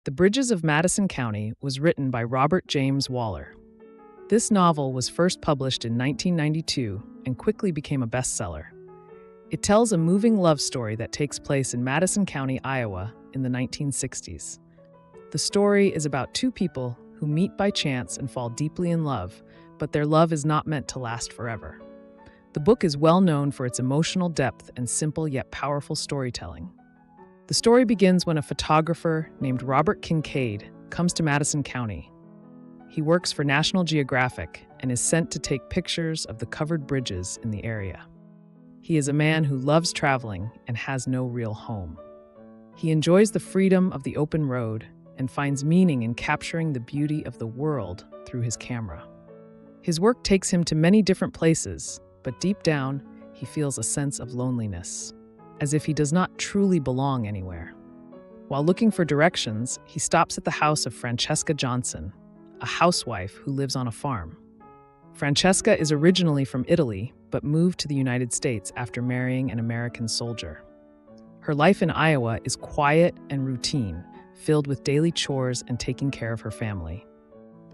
The Bridges of Madison County was written by Robert James Waller. This novel was first published in 1992 and quickly became a bestseller. It tells a moving love story that takes place in Madison County, Iowa, in the 1960s. The story is about two people who meet by chance and fall deeply in love, but their love is not meant to last forever. The book is well known for its emotional depth and simple yet powerful storytelling. The story begins when a photographer named Robert Kincaid comes to Madison County. He works for National Geographic and is sent to take pictures of the covered bridges in the area. He is a man who loves traveling and has no real home. He enjoys the freedom of the open road and finds meaning in capturing the beauty of the world through his camera. His work takes him to many different places, but deep down, he feels a sense of loneliness, as if he does not truly belong anywhere. While looking for directions, he stops at the house of Francesca Johnson, a housewife who lives on a farm. Francesca is originally from Italy, but moved to the United States after marrying an American soldier. Her life in Iowa is quiet and routine, filled with daily chores and taking care of her family.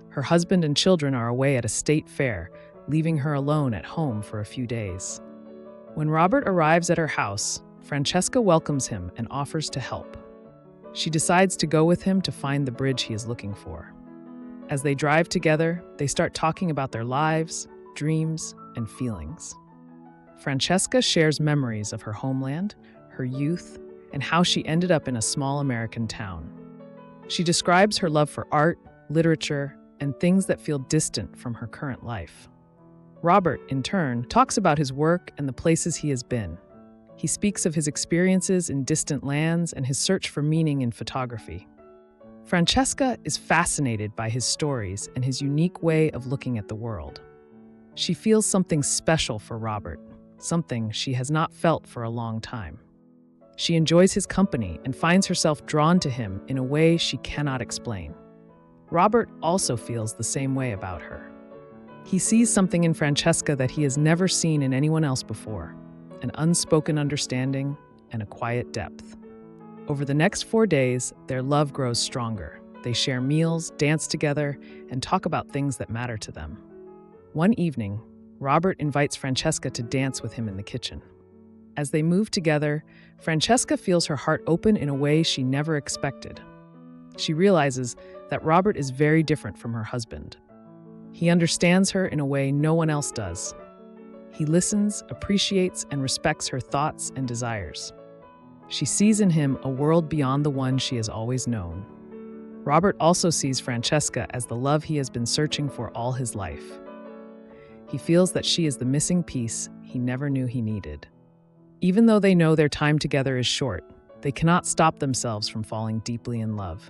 Her husband and children are away at a state fair, leaving her alone at home for a few days. When Robert arrives at her house, Francesca welcomes him and offers to help. She decides to go with him to find the bridge he is looking for. As they drive together, they start talking about their lives, dreams, and feelings. Francesca shares memories of her homeland, her youth, and how she ended up in a small American town. She describes her love for art, literature, and things that feel distant from her current life. Robert, in turn, talks about his work and the places he has been. He speaks of his experiences in distant lands and his search for meaning in photography. Francesca is fascinated by his stories and his unique way of looking at the world. She feels something special for Robert, something she has not felt for a long time. She enjoys his company and finds herself drawn to him in a way she cannot explain. Robert also feels the same way about her. He sees something in Francesca that he has never seen in anyone else before, an unspoken understanding and a quiet depth. Over the next 4 days, their love grows stronger. They share meals, dance together, and talk about things that matter to them. One evening, Robert invites Francesca to dance with him in the kitchen. As they move together, Francesca feels her heart open in a way she never expected. She realizes that Robert is very different from her husband. He understands her in a way no one else does. He listens, appreciates, and respects her thoughts and desires. She sees in him a world beyond the one she has always known. Robert also sees Francesca as the love he has been searching for all his life. He feels that she is the missing piece he never knew he needed. Even though they know their time together is short, they cannot stop themselves from falling deeply in love.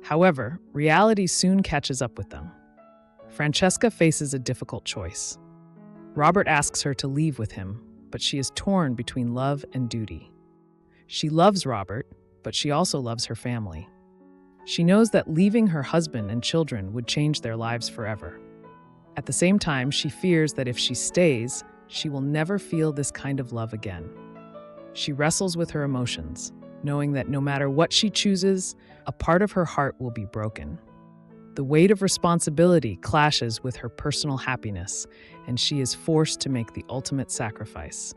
However, reality soon catches up with them. Francesca faces a difficult choice. Robert asks her to leave with him, but she is torn between love and duty. She loves Robert, but she also loves her family. She knows that leaving her husband and children would change their lives forever. At the same time, she fears that if she stays, she will never feel this kind of love again. She wrestles with her emotions, knowing that no matter what she chooses, a part of her heart will be broken. The weight of responsibility clashes with her personal happiness, and she is forced to make the ultimate sacrifice.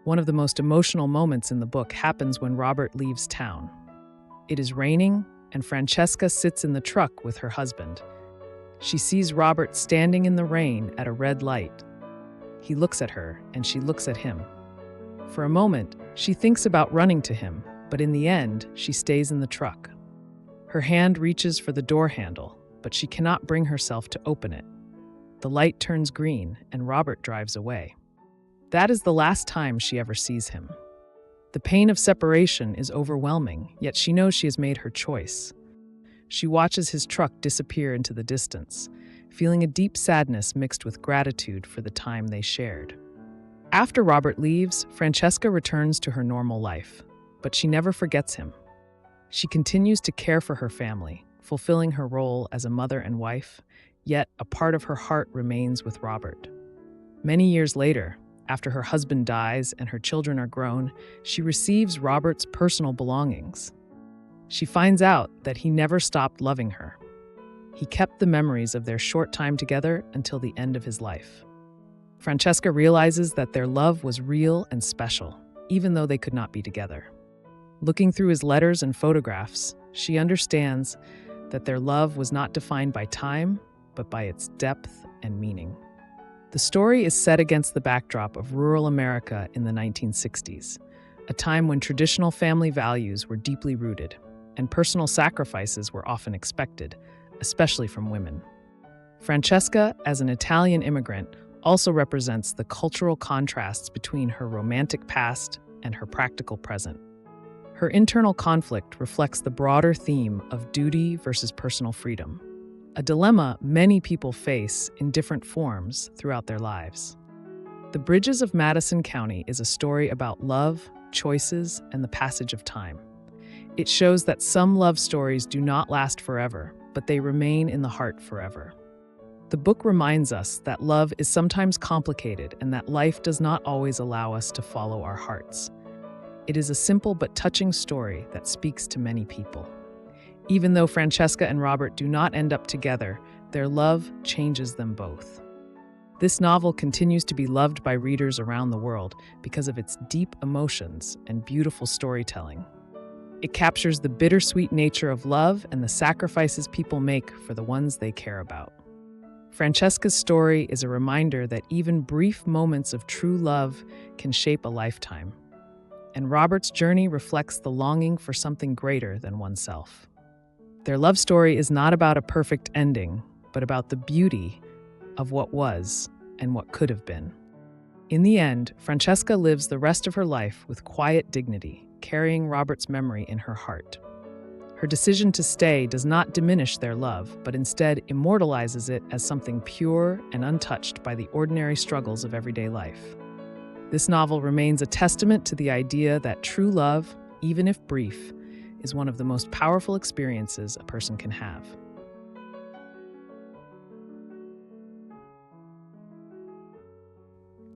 One of the most emotional moments in the book happens when Robert leaves town. It is raining, and Francesca sits in the truck with her husband. She sees Robert standing in the rain at a red light. He looks at her, and she looks at him. For a moment, she thinks about running to him, but in the end, she stays in the truck. Her hand reaches for the door handle, but she cannot bring herself to open it. The light turns green, and Robert drives away. That is the last time she ever sees him. The pain of separation is overwhelming, yet she knows she has made her choice. She watches his truck disappear into the distance, feeling a deep sadness mixed with gratitude for the time they shared. After Robert leaves, Francesca returns to her normal life, but she never forgets him. She continues to care for her family, fulfilling her role as a mother and wife, yet a part of her heart remains with Robert. Many years later, after her husband dies and her children are grown, she receives Robert's personal belongings. She finds out that he never stopped loving her. He kept the memories of their short time together until the end of his life. Francesca realizes that their love was real and special, even though they could not be together. Looking through his letters and photographs, she understands that their love was not defined by time, but by its depth and meaning. The story is set against the backdrop of rural America in the 1960s, a time when traditional family values were deeply rooted, and personal sacrifices were often expected, especially from women. Francesca, as an Italian immigrant, also represents the cultural contrasts between her romantic past and her practical present. Her internal conflict reflects the broader theme of duty versus personal freedom, a dilemma many people face in different forms throughout their lives. The Bridges of Madison County is a story about love, choices, and the passage of time. It shows that some love stories do not last forever, but they remain in the heart forever. The book reminds us that love is sometimes complicated and that life does not always allow us to follow our hearts. It is a simple but touching story that speaks to many people. Even though Francesca and Robert do not end up together, their love changes them both. This novel continues to be loved by readers around the world because of its deep emotions and beautiful storytelling. It captures the bittersweet nature of love and the sacrifices people make for the ones they care about. Francesca's story is a reminder that even brief moments of true love can shape a lifetime. And Robert's journey reflects the longing for something greater than oneself. Their love story is not about a perfect ending, but about the beauty of what was and what could have been. In the end, Francesca lives the rest of her life with quiet dignity, carrying Robert's memory in her heart. Her decision to stay does not diminish their love, but instead immortalizes it as something pure and untouched by the ordinary struggles of everyday life. This novel remains a testament to the idea that true love, even if brief, is one of the most powerful experiences a person can have.